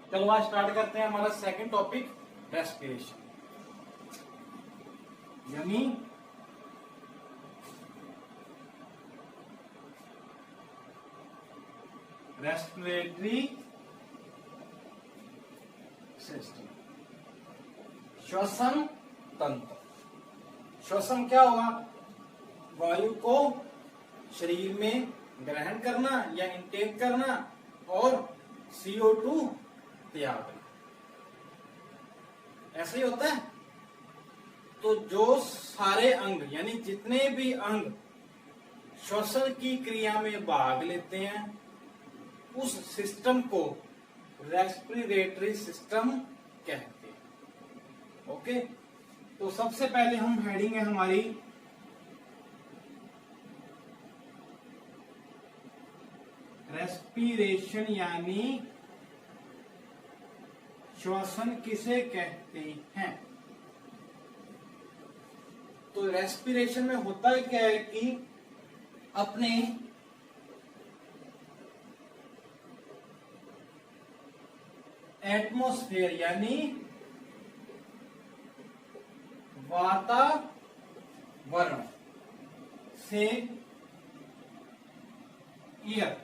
चलो आज स्टार्ट करते हैं हमारा सेकंड टॉपिक रेस्पिरेशन, यानी रेस्पिरेटरी सिस्टम, श्वसन तंत्र। श्वसन क्या होगा? वायु को शरीर में ग्रहण करना या इनटेक करना और CO2 त्याग करना, ऐसे ही होता है। तो जो सारे अंग यानी जितने भी अंग श्वसन की क्रिया में भाग लेते हैं उस सिस्टम को रेस्पिरेटरी सिस्टम कहते हैं। ओके, तो सबसे पहले हम हेडिंग है हमारी रेस्पिरेशन, यानी श्वसन किसे कहते हैं। तो रेस्पिरेशन में होता क्या है कि अपने एटमॉस्फेयर यानी वातावरण से एयर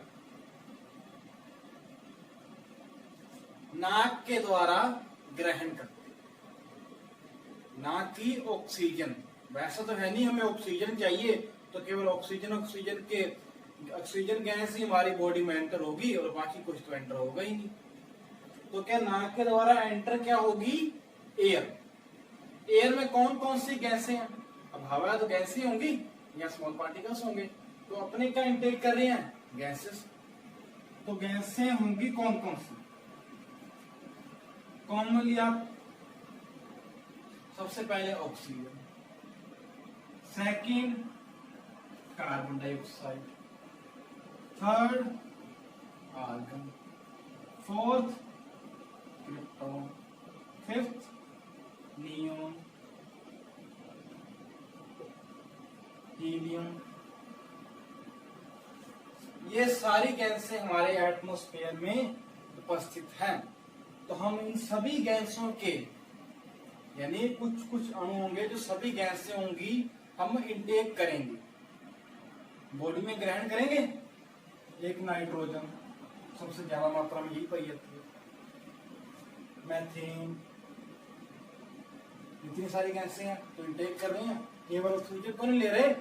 नाक के द्वारा ग्रहण करते, ना कि ऑक्सीजन। वैसा तो है नहीं हमें ऑक्सीजन चाहिए, तो केवल ऑक्सीजन गैस ही हमारी बॉडी में एंटर होगी और बाकी कुछ तो एंटर होगा ही नहीं। तो क्या नाक के द्वारा एंटर क्या होगी? एयर। एयर में कौन कौन सी गैसें हैं? अब हवा तो गैसें होंगी या स्मॉल पार्टिकल्स होंगे। तो अपने क्या इंटेक कर रहे हैं? गैसेस। तो गैसें होंगी कौन कौन सी? कॉमनली आप सबसे पहले oxygen, second carbon dioxide, third argon, fourth krypton, fifth neon, helium. ये सारी गैसें हमारे एटमॉस्फेयर में उपस्थित हैं। तो हम इन सभी गैसों के यानी कुछ कुछ अणु होंगे जो सभी गैसें होंगी, हम इनटेक करेंगे, बॉडी में ग्रहण करेंगे। एक नाइट्रोजन, सबसे ज्यादा मात्रा में यही पाई जाती है, मैथेन, इतनी सारी गैसें हैं तो इनटेक कर रहे हैं, केवल ऑक्सीजन को नहीं ले रहे।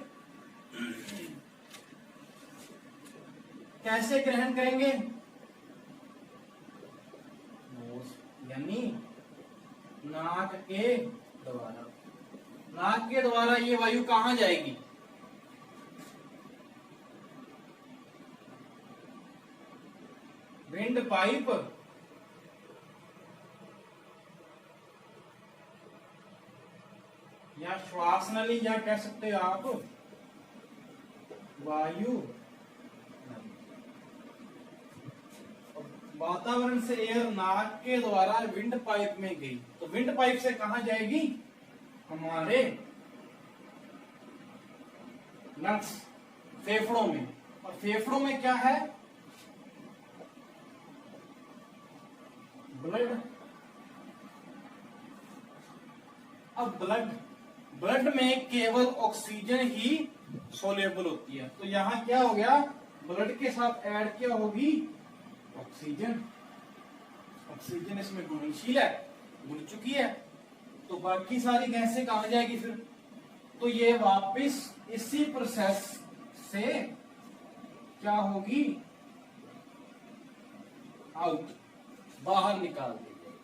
कैसे ग्रहण करेंगे? यानी नाक के द्वारा। नाक के द्वारा ये वायु कहां जाएगी? विंड पाइप या श्वास नली, या कह सकते हो आप वायु। वातावरण से एयर नाक के द्वारा विंड पाइप में गई, तो विंड पाइप से कहां जाएगी? हमारे लंग्स, फेफड़ों में। और फेफड़ों में क्या है? ब्लड। अब ब्लड में केवल ऑक्सीजन ही सोलेबल होती है, तो यहां क्या हो गया? ब्लड के साथ ऐड क्या होगी? ऑक्सीजन। ऑक्सीजन इसमें घुलनशील है, घुल चुकी है, तो बाकी सारी गैसें कहां जाएगी फिर? तो ये वापस इसी प्रोसेस से क्या होगी? आउट, बाहर निकाल दी जाएगी।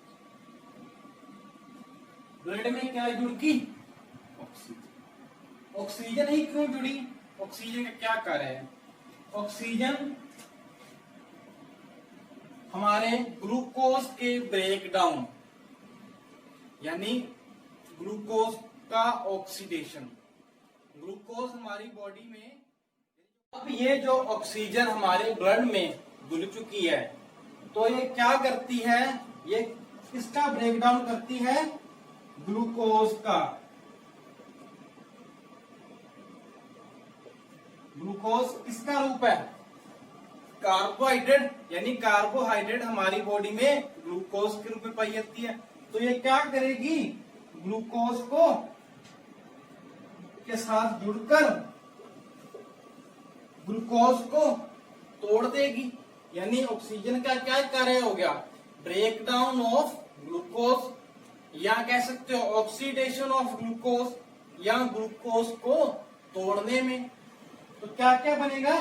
ब्लड में क्या जुड़गी? ऑक्सीजन। ऑक्सीजन ही क्यों जुड़ी? ऑक्सीजन का क्या कार्य है? ऑक्सीजन हमारे ग्लूकोज के ब्रेकडाउन यानी ग्लूकोज का ऑक्सीडेशन। ग्लूकोज हमारी बॉडी में, अब ये जो ऑक्सीजन हमारे ब्लड में घुल चुकी है तो ये क्या करती है? ये किसका ब्रेकडाउन करती है? ग्लूकोज का। ग्लूकोज किसका रूप है? कार्बोहाइड्रेट यानी कार्बोहाइड्रेट हमारी बॉडी में ग्लूकोज के रूप में पाई जाती है। तो ये क्या करेगी, ग्लूकोज को के साथ जुड़कर ग्लूकोज को तोड़ देगी। यानी ऑक्सीजन का क्या कार्य हो गया, ब्रेक डाउन ऑफ ग्लूकोज, या कह सकते हो ऑक्सीडेशन ऑफ ग्लूकोज, या ग्लूकोज को तोड़ने में। तो क्या क्या बनेगा,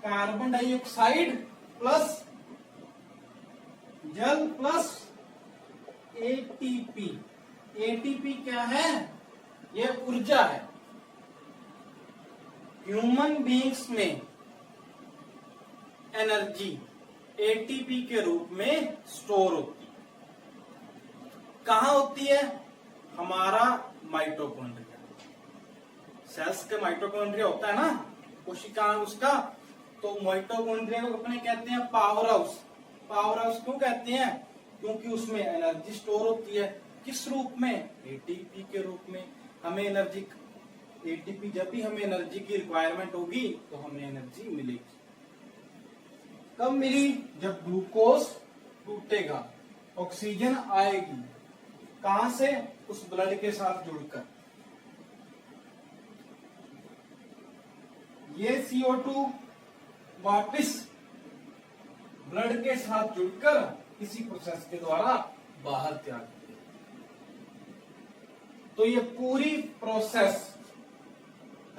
कार्बन डाइऑक्साइड प्लस जल प्लस एटीपी। एटीपी क्या है, यह ऊर्जा है। ह्यूमन बीइंग्स में एनर्जी एटीपी के रूप में स्टोर होती है। कहां होती है, हमारा माइटोकॉन्ड्रिया, सेल्स के माइटोकॉन्ड्रिया होता है ना, कोशिकाएं उसका, तो माइटोकॉन्ड्रिया को अपने कहते हैं पावर हाउस। पावर हाउस क्यों कहते हैं, क्योंकि उसमें एनर्जी स्टोर होती है। किस रूप में, एटीपी के रूप में। हमें एनर्जी, एटीपी जब भी हमें एनर्जी की रिक्वायरमेंट होगी तो हमें एनर्जी मिलेगी। कब मिली, जब ग्लूकोज टूटेगा, ऑक्सीजन आएगी। कहां से, उस ब्लड के साथ जुड़कर। ये CO2 वापस ब्लड के साथ जुड़कर किसी प्रोसेस के द्वारा बाहर त्याग दिया। तो ये पूरी प्रोसेस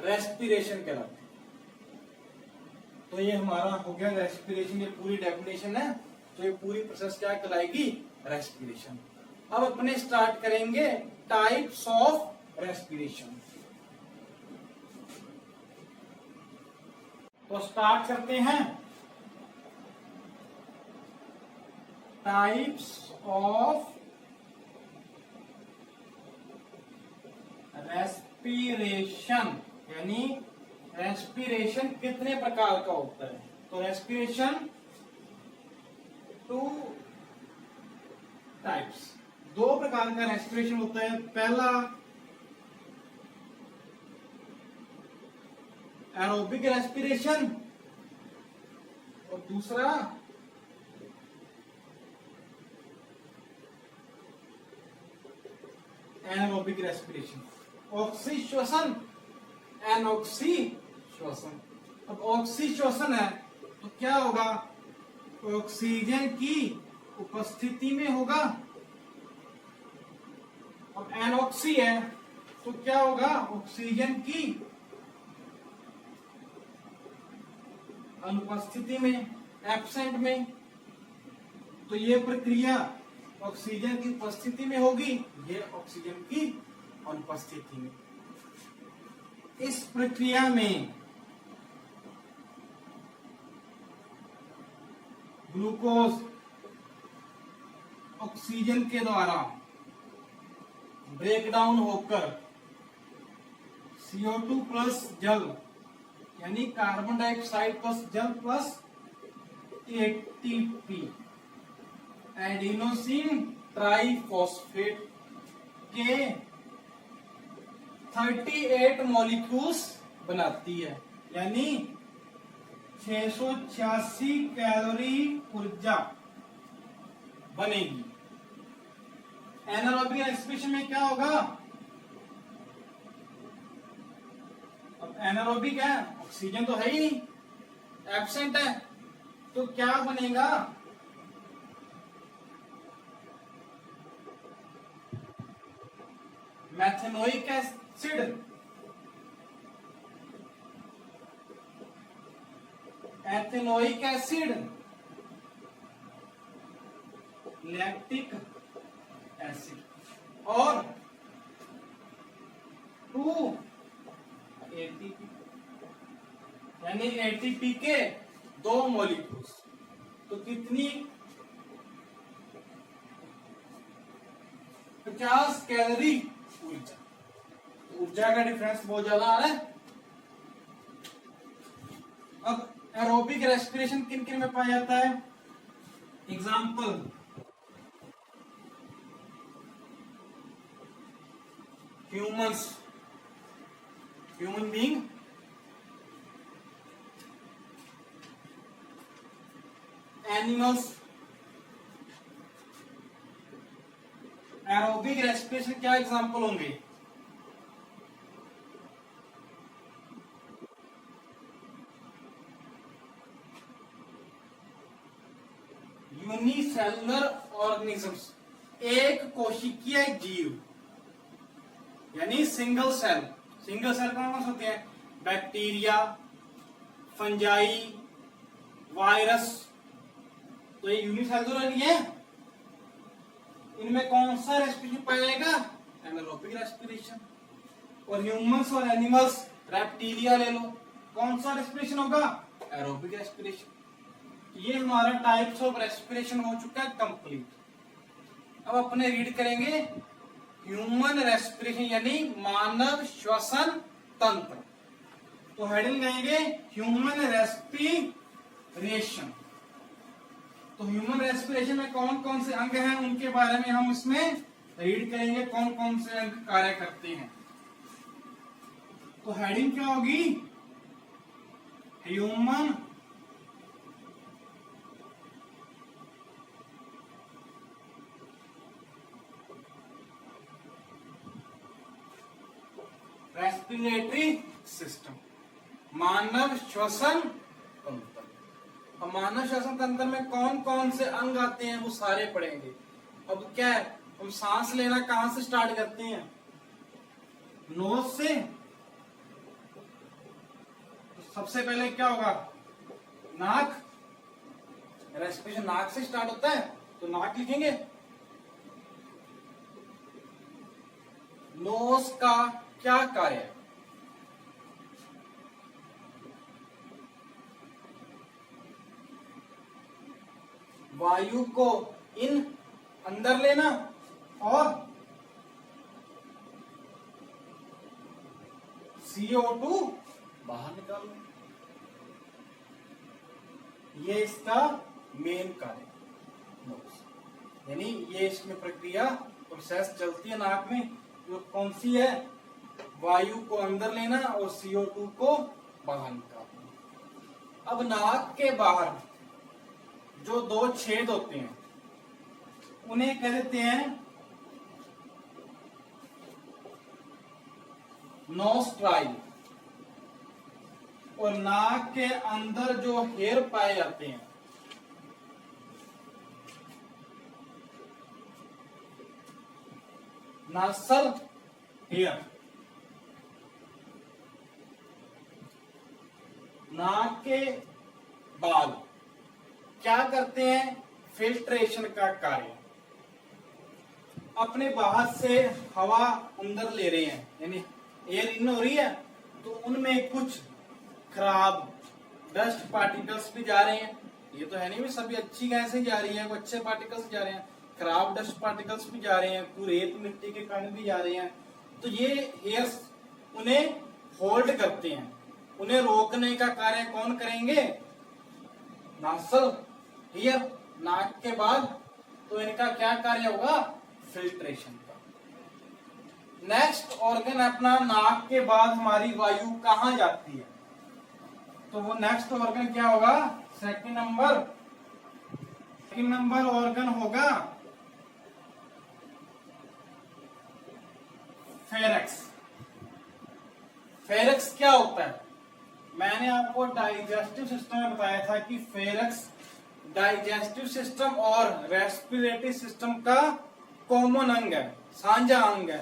रेस्पिरेशन कहलाती है। तो ये हमारा हो गया रेस्पिरेशन, ये पूरी डेफिनेशन है। तो ये पूरी प्रोसेस क्या कहलाएगी, रेस्पिरेशन। अब अपने स्टार्ट करेंगे टाइप्स ऑफ रेस्पिरेशन। तो स्टार्ट करते हैं टाइप्स ऑफ रेस्पिरेशन, यानी रेस्पिरेशन कितने प्रकार का होता है। तो रेस्पिरेशन 2 टाइप्स, 2 प्रकार का रेस्पिरेशन होता है। पहला एरोबिक रेस्पिरेशन और दूसरा एनारोबिक रेस्पिरेशन। ऑक्सी श्वसन, एनॉक्सी श्वसन। अब ऑक्सी श्वसन है तो क्या होगा, ऑक्सीजन की उपस्थिति में होगा। अब एनॉक्सी है तो क्या होगा, ऑक्सीजन की अनुपस्थिति में, एब्सेंट में। तो ये प्रक्रिया ऑक्सीजन की उपस्थिति में होगी, ये ऑक्सीजन की अनुपस्थिति में। इस प्रक्रिया में ग्लूकोज ऑक्सीजन के द्वारा ब्रेक डाउन होकर CO2 प्लस जल, यानी कार्बन डाइऑक्साइड प्लस जल प्लस एटीपी, एडिनोसिन ट्राइफॉस्फेट के 38 मॉलिक्यूल्स बनाती है। यानी 686 कैलोरी ऊर्जा बनेगी। एनारोबिक रेस्पिरेशन में क्या होगा, अब एनारोबिक है, ऑक्सीजन तो है ही नहीं, एब्सेंट है, तो क्या बनेगा, methanoic acid, ethanoic acid, lactic acid और 2 एटीपी, यानी एटीपी के 2 मॉलिक्यूल्स। तो कितनी, 50 कैलोरी ऊर्जा। ऊर्जा का डिफरेंस बहुत ज्यादा आ रहा है। अब एरोबिक रेस्पिरेशन किन किन में पाया जाता है, example humans, human being, animals. Aerobic respiration क्या एग्जांपल होंगे? यूनिसेलुलर ऑर्गेनिजम्स, एक कोशिकीय जीव, यानी सिंगल सेल। सिंगल सेल कौन कौन से होते हैं? Bacteria, fungi, virus. तो ये यूनिसेलुलर ही है। इनमें कौन सा रेस्पिरेशन पाया जाएगा? Anaerobic respiration. और ह्यूमंस और एनिमल्स, रेप्टिलिया ले लो, कौन सा रेस्पिरेशन होगा? Aerobic respiration. ये हमारा टाइप्स ऑफ रेस्पिरेशन हो चुका है कंप्लीट। अब अपने रीड करेंगे ह्यूमन रेस्पिरेशन यानी मानव श्वसन तंत्र। तो हेडिंग लगाएंगे ह्यूमन रेस्पिरेशन। तो ह्यूमन रेस्पिरेशन में कौन कौन से अंग हैं उनके बारे में हम इसमें रीड करेंगे, कौन कौन से अंग कार्य करते हैं। तो हेडिंग क्या होगी? ह्यूमन रेस्पिरेटरी सिस्टम, मानव श्वसन तंत्र। अब मानव श्वसन तंत्र में कौन कौन से अंग आते हैं वो सारे पढ़ेंगे। अब क्या है, हम सांस लेना कहां से स्टार्ट करते हैं? नोज से। तो सबसे पहले क्या होगा? नाक। रेस्पिरेशन नाक से स्टार्ट होता है, तो नाक लिखेंगे। नोज का क्या कार्य है? वायु को इन अंदर लेना और CO2 बाहर निकालना। ये इसका मेन कार्य, यानी ये इसमें प्रक्रिया प्रोसेस चलती है नाक में, जो कौन सी है? वायु को अंदर लेना और CO2 को बाहर निकालना। अब नाक के बाहर जो दो छेद होते हैं उन्हें कह देते हैं नोस्ट्राइल। और नाक के अंदर जो हेयर पाए जाते हैं नासल हेयर। नाक के बाल क्या करते हैं? फिल्ट्रेशन का कार्य। अपने बाहर से हवा अंदर ले रहे हैं, यानी एयर इन हो रही है, तो उनमें कुछ खराब डस्ट पार्टिकल्स भी जा रहे हैं। ये तो है नहीं भी सभी अच्छी गैसें जा रही है, कुछ अच्छे पार्टिकल्स जा रहे हैं, खराब डस्ट पार्टिकल्स भी जा रहे हैं, कुछ रेत मिट्टी के कण भी जा रहे हैं। तो ये हेयर्स उन्हें होल्ड करते हैं। उन्हें रोकने का कार्य कौन करेंगे? नासल हेयर, नाक के बाद। तो इनका क्या कार्य होगा? फिल्ट्रेशन का। नेक्स्ट ऑर्गन अपना, नाक के बाद हमारी वायु कहां जाती है? तो वो नेक्स्ट ऑर्गन क्या होगा? सेकंड नंबर ऑर्गन होगा फेरेक्स। फेरेक्स क्या होता है? मैंने आपको डाइजेस्टिव सिस्टम में बताया था कि फेरेक्स डाइजेस्टिव सिस्टम और रेस्पिरेटरी सिस्टम का कॉमन अंग है, साझा अंग है।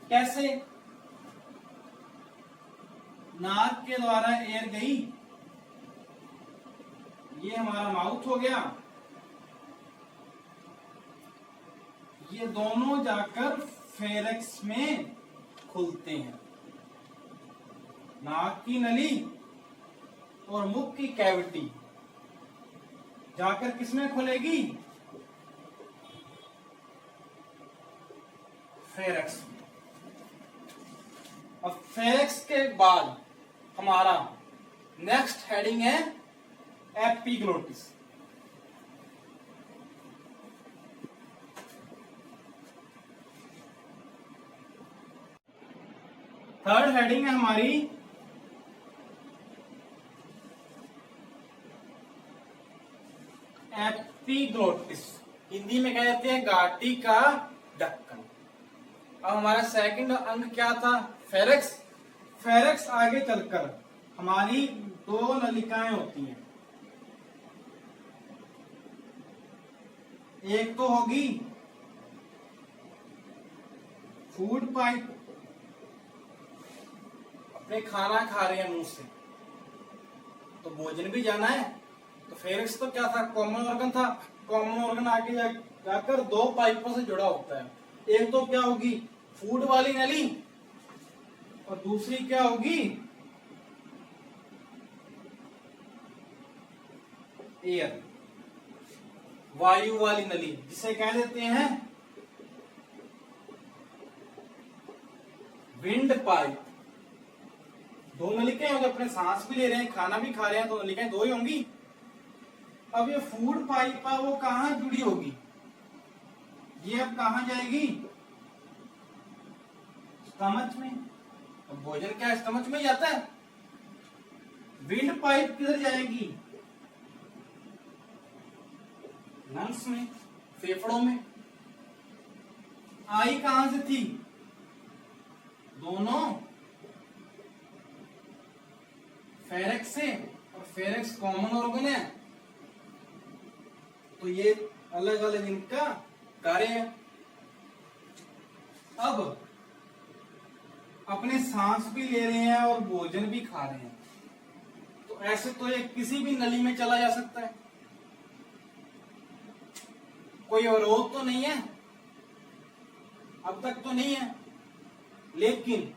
कैसे? नाक के द्वारा एयर गई, ये हमारा माउथ हो गया, ये दोनों जाकर फेरेक्स में खुलते हैं। नाक की नली और मुख की कैविटी जाकर किसमें खुलेगी? फेरेक्स में। अब फेरेक्स के बाद हमारा नेक्स्ट हेडिंग है एपिग्लोटिस। थर्ड हेडिंग है हमारी एपिग्लोटिस, हिंदी में कह देते हैं घाटी का ढक्कन। अब हमारा सेकंड अंग क्या था? फेरेक्स। फेरेक्स आगे चलकर हमारी दो नलिकाएं होती हैं, एक तो होगी फूड पाइप, अपने खाना खा रहे हैं मुंह से तो भोजन भी जाना है, तो फेरिक्स तो क्या था? कॉमन ऑर्गन था। कॉमन ऑर्गन आगे जाकर दो पाइपों से जुड़ा होता है, एक तो क्या होगी फूड वाली नली और दूसरी क्या होगी एयर, वायु वाली नली, जिसे कह देते हैं विंड पाइप। दो नलिकाएं होंगी, अपने सांस भी ले रहे हैं खाना भी खा रहे हैं तो नलिकाएं दो ही होंगी। अब ये फूड पाइप है वो कहां जुड़ी होगी? ये अब कहां जाएगी? स्टमच में। अब भोजन क्या स्टमच में जाता है? विंड पाइप किधर जाएगी? लंग्स में, फेफड़ों में। आई कहां से थी? दोनों फेरेक्स से, और फेरेक्स कॉमन ऑर्गन है तो ये अलग अलग इनका कार्य है। अब अपने सांस भी ले रहे हैं और भोजन भी खा रहे हैं, तो ऐसे तो ये किसी भी नली में चला जा सकता है, कोई अवरोध तो नहीं है, अब तक तो नहीं है। लेकिन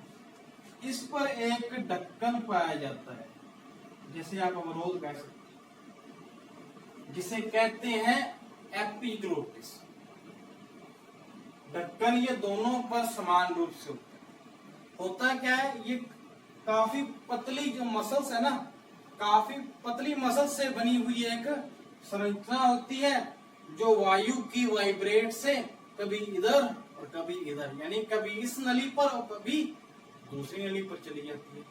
इस पर एक ढक्कन पाया जाता है, जैसे आप अवरोध कह सकते हैं, जिसे कहते हैं एपिग्लोटिस। ढक्कन ये दोनों पर समान रूप से होता क्या है? ये काफी पतली जो मसल्स है ना, काफी पतली मसल्स से बनी हुई एक संरचना होती है, जो वायु की वाइब्रेट से कभी इधर और कभी इधर, यानी कभी इस नली पर और कभी दूसरी नली पर चली जाती है।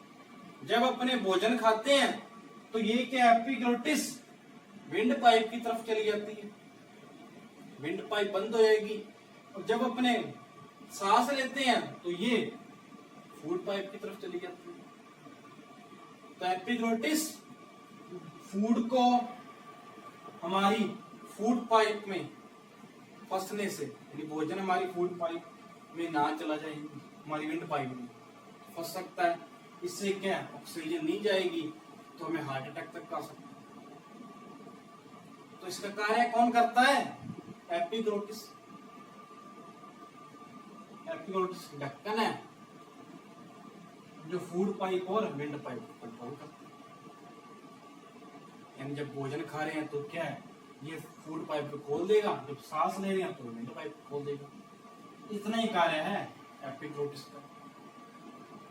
जब अपने भोजन खाते हैं तो ये क्या एपिग्लोटिस विंड पाइप की तरफ चली जाती है, विंड पाइप बंद हो जाएगी। और जब अपने सांस लेते हैं तो ये फूड पाइप की तरफ चली जाती है। तो एपिग्लोटिस फूड को हमारी फूड पाइप में फंसने से, यानी भोजन हमारी फूड पाइप में ना चला जाए, हमारी विंड पाइप में फंस सकता है। इससे क्या ऑक्सीजन नहीं जाएगी तो हमें हार्ट अटैक तक आ सकता है। तो इसका कार्य कौन करता है? एपिग्लोटिस। एपिग्लोटिस ढक्कन है जो फूड पाइप और विंड पाइप को कंट्रोल करता है। यानी जब भोजन खा रहे हैं तो क्या है, ये फूड पाइप को खोल देगा, जब सांस ले रहे हैं तो विंड पाइप को खोल देगा। इतना ही कार्य है एपिग्लोटिस का।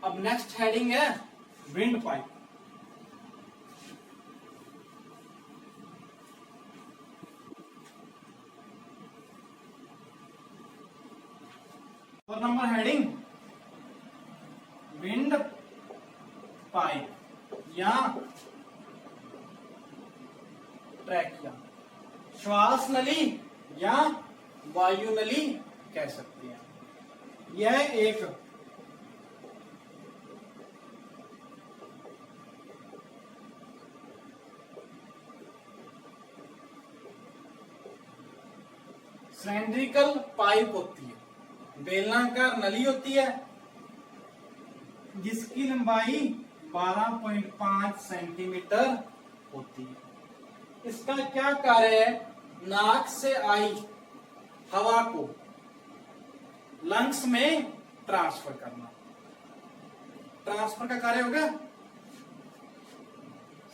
अब नेक्स्ट हेडिंग है विंड पाइप। और नंबर हेडिंग विंड पाइप या ट्रैकिया, श्वास नली या वायु नली कह सकते हैं। यह एक सिलेंड्रिकल पाइप होती है, बेलनाकार नली होती है, जिसकी लंबाई 12.5 सेंटीमीटर होती है। इसका क्या कार्य है? नाक से आई हवा को लंग्स में ट्रांसफर करना। ट्रांसफर का कार्य होगा।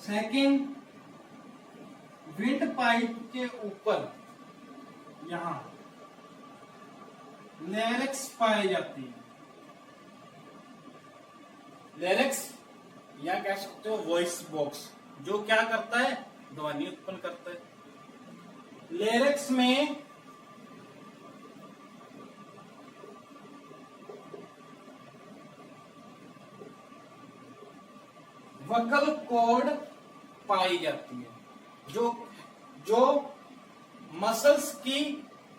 सेकंड, विंड पाइप के ऊपर यहां लेरिक्स पाई जाती है। लेरिक्स या कह सकते हो वॉइस बॉक्स, जो क्या करता है? ध्वनि उत्पन्न करता है। लेरिक्स में वोकल कॉर्ड पाई जाती है, जो मसल्स की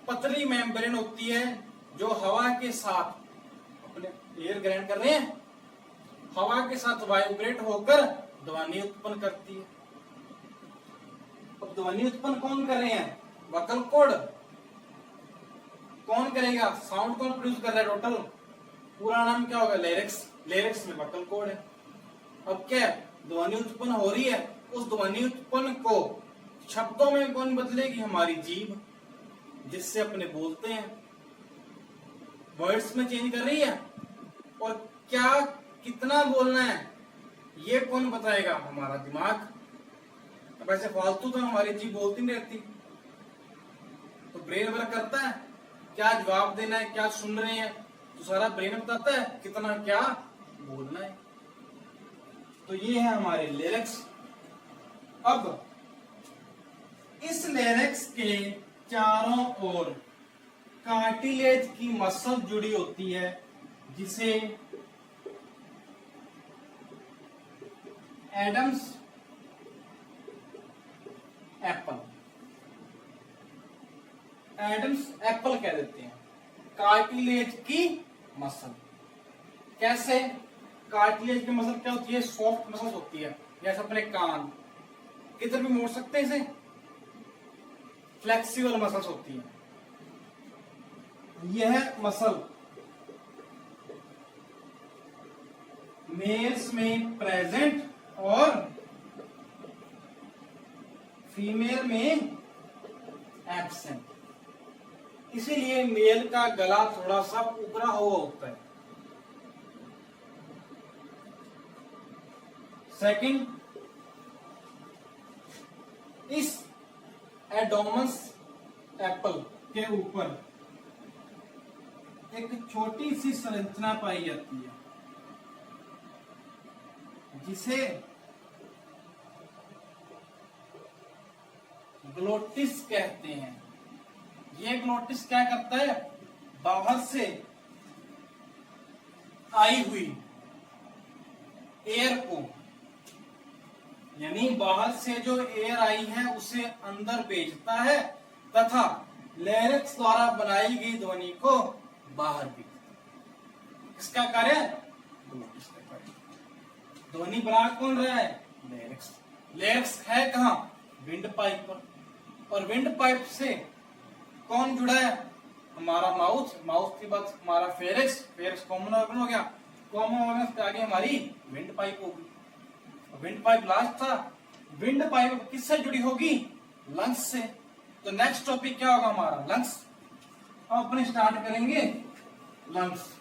पतली मेम्ब्रेन होती है जो हवा के साथ अपने एयर ग्रहण कर रहे हैं, हवा के साथ वाइब्रेट होकर ध्वनि उत्पन्न करती है। अब ध्वनि उत्पन्न कौन कर रहे हैं? Vocal cord. कौन करेगा? साउंड कौन प्रोड्यूस कर रहा है? टोटल पूरा नाम क्या होगा? लेरिक्स। लेरिक्स में वोकल कॉर्ड है। अब क्या ध्वनि उत्पन्न हो रही है, उस ध्वनि उत्पन्न को शब्दों में कौन बदलेगी? हमारी जीभ, जिससे अपने बोलते हैं, वर्ड्स में चेंज कर रही है। और क्या कितना बोलना है ये कौन बताएगा? हमारा दिमाग। अब ऐसे फालतू तो हमारी जीभ बोलती नहीं रहती, तो ब्रेन वर्क करता है, क्या जवाब देना है, क्या सुन रहे हैं, तो सारा ब्रेन बताता है कितना क्या बोलना है। तो ये है हमारे लिरिक्स। अब इस लिरिक्स के चारों ओर कार्टिलेज की मसल जुड़ी होती है, जिसे एडम्स एप्पल, एडम्स एप्पल कह देते हैं। कार्टिलेज की मसल कैसे? कार्टिलेज की मसल क्या होती है? सॉफ्ट मसल होती है, जैसे अपने कान किधर भी मोड़ सकते हैं, इसे फ्लेक्सिबल मसल्स होती है। यह मसल मेल्स में प्रेजेंट और फीमेल में एब्सेंट, इसीलिए मेल का गला थोड़ा सा उभरा हुआ होता है। सेकंड, इस एडोमस एप्पल के ऊपर एक छोटी सी संरचना पाई जाती है, जिसे ग्लोटिस कहते हैं। ये ग्लोटिस क्या करता है? बाहर से आई हुई एयर को, यानी बाहर से जो एयर आई है उसे अंदर भेजता है तथा लैरिक्स द्वारा बनाई गई ध्वनि को बाहर भेजता है। इसका कार्य ग्लोटिस का कार्य। ध्वनि बना कौन रहा है? लैरिक्स। लैरिक्स है कहां? विंड पाइप पर। और विंड पाइप से कौन जुड़ा है? हमारा माउथ। माउथ के बाद हमारा फेरिक्स। फेरिक्स कॉमन ऑर्गन हो गया। कॉमन ऑर्गन से आगे हमारी विंड पाइप होगी। विंड पाइप लास्ट था। विंड पाइप किससे जुड़ी होगी? लंग्स से। तो नेक्स्ट टॉपिक क्या होगा हमारा? लंग्स। अब अपने स्टार्ट करेंगे लंग्स।